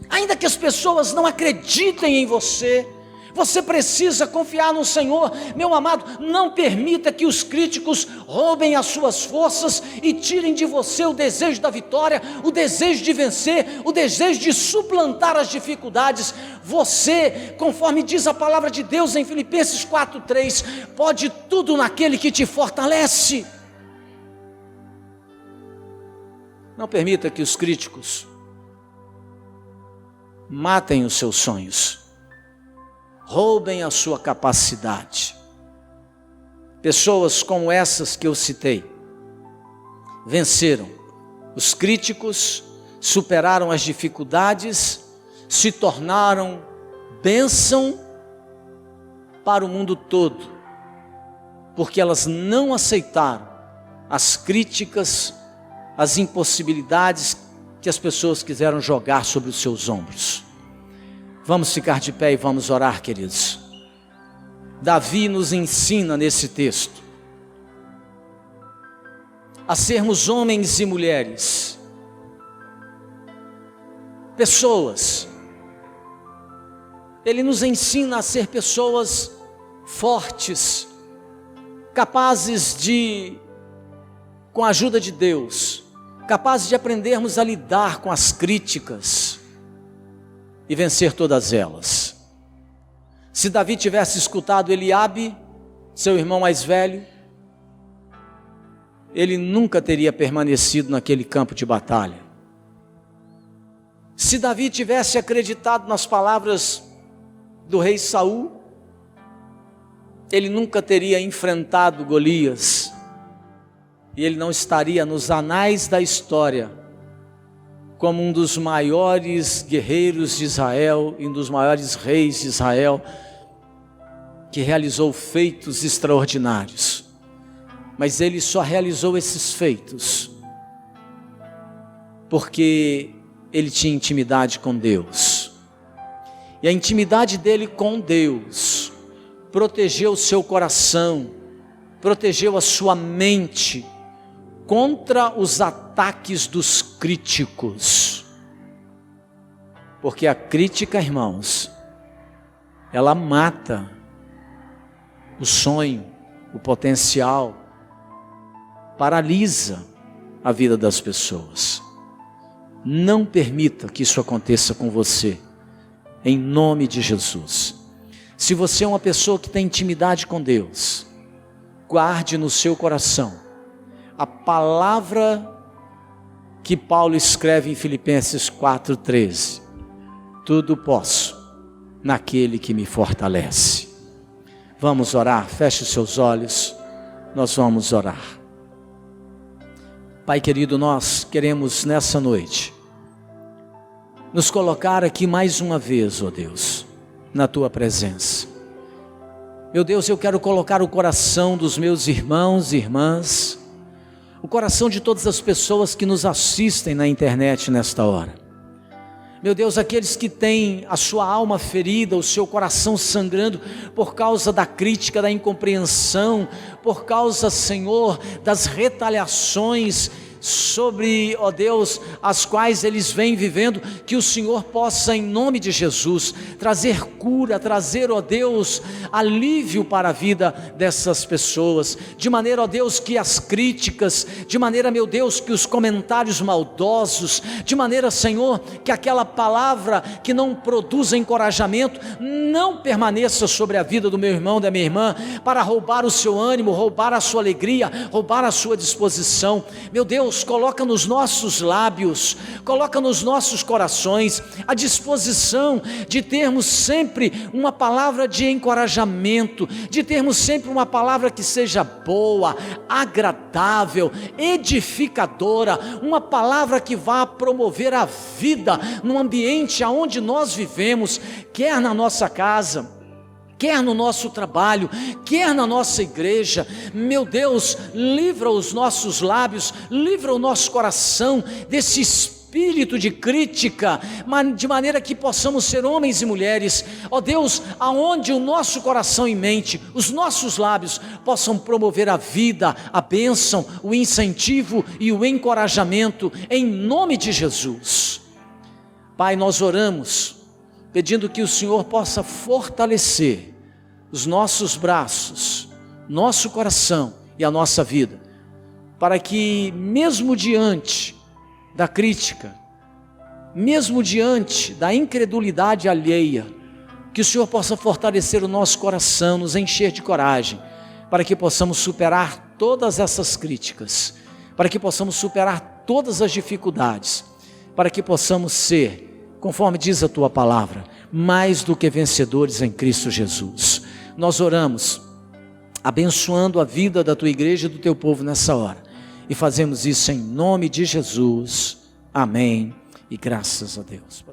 ainda que as pessoas não acreditem em você, você precisa confiar no Senhor. Meu amado, não permita que os críticos roubem as suas forças e tirem de você o desejo da vitória, o desejo de vencer, o desejo de suplantar as dificuldades. Você, conforme diz a palavra de Deus em Filipenses 4:3, pode tudo naquele que te fortalece. Não permita que os críticos matem os seus sonhos, roubem a sua capacidade. Pessoas como essas que eu citei venceram os críticos, superaram as dificuldades, se tornaram bênção para o mundo todo, porque elas não aceitaram as críticas, as impossibilidades que as pessoas quiseram jogar sobre os seus ombros. Vamos ficar de pé e vamos orar, queridos. Davi nos ensina nesse texto a sermos homens e mulheres, pessoas. Ele nos ensina a ser pessoas fortes, capazes de, com a ajuda de Deus, capazes de aprendermos a lidar com as críticas e vencer todas elas. Se Davi tivesse escutado Eliabe, seu irmão mais velho, ele nunca teria permanecido naquele campo de batalha. Se Davi tivesse acreditado nas palavras do rei Saul, ele nunca teria enfrentado Golias, e ele não estaria nos anais da história como um dos maiores guerreiros de Israel e um dos maiores reis de Israel, que realizou feitos extraordinários. Mas ele só realizou esses feitos porque ele tinha intimidade com Deus. E a intimidade dele com Deus protegeu o seu coração, protegeu a sua mente contra os ataques dos críticos. Porque a crítica, irmãos, ela mata o sonho, o potencial, paralisa a vida das pessoas. Não permita que isso aconteça com você, em nome de Jesus. Se você é uma pessoa que tem intimidade com Deus, guarde no seu coração a palavra que Paulo escreve em Filipenses 4,13: tudo posso naquele que me fortalece. Vamos orar, feche os seus olhos, nós vamos orar. Pai querido, nós queremos nessa noite nos colocar aqui mais uma vez, ó Deus, na Tua presença. Meu Deus, eu quero colocar o coração dos meus irmãos e irmãs, o coração de todas as pessoas que nos assistem na internet nesta hora. Meu Deus, aqueles que têm a sua alma ferida, o seu coração sangrando por causa da crítica, da incompreensão, por causa, Senhor, das retaliações sobre, ó Deus, as quais eles vêm vivendo, que o Senhor possa, em nome de Jesus, trazer cura, trazer, ó Deus, alívio para a vida dessas pessoas, de maneira, ó Deus, que as críticas, de maneira, meu Deus, que os comentários maldosos, de maneira, Senhor, que aquela palavra que não produz encorajamento, não permaneça sobre a vida do meu irmão, da minha irmã, para roubar o seu ânimo, roubar a sua alegria, roubar a sua disposição. Meu Deus, coloca nos nossos lábios, coloca nos nossos corações a disposição de termos sempre uma palavra de encorajamento, de termos sempre uma palavra que seja boa, agradável, edificadora, uma palavra que vá promover a vida no ambiente aonde nós vivemos, quer na nossa casa, quer no nosso trabalho, quer na nossa igreja. Meu Deus, livra os nossos lábios, livra o nosso coração desse espírito de crítica, de maneira que possamos ser homens e mulheres, ó Deus, aonde o nosso coração e mente, os nossos lábios possam promover a vida, a bênção, o incentivo e o encorajamento, em nome de Jesus. Pai, nós oramos pedindo que o Senhor possa fortalecer os nossos braços, nosso coração e a nossa vida, para que mesmo diante da crítica, mesmo diante da incredulidade alheia, que o Senhor possa fortalecer o nosso coração, nos encher de coragem, para que possamos superar todas essas críticas, para que possamos superar todas as dificuldades, para que possamos ser, conforme diz a Tua palavra, mais do que vencedores em Cristo Jesus. Nós oramos, abençoando a vida da Tua igreja e do Teu povo nessa hora, e fazemos isso em nome de Jesus, amém, e graças a Deus.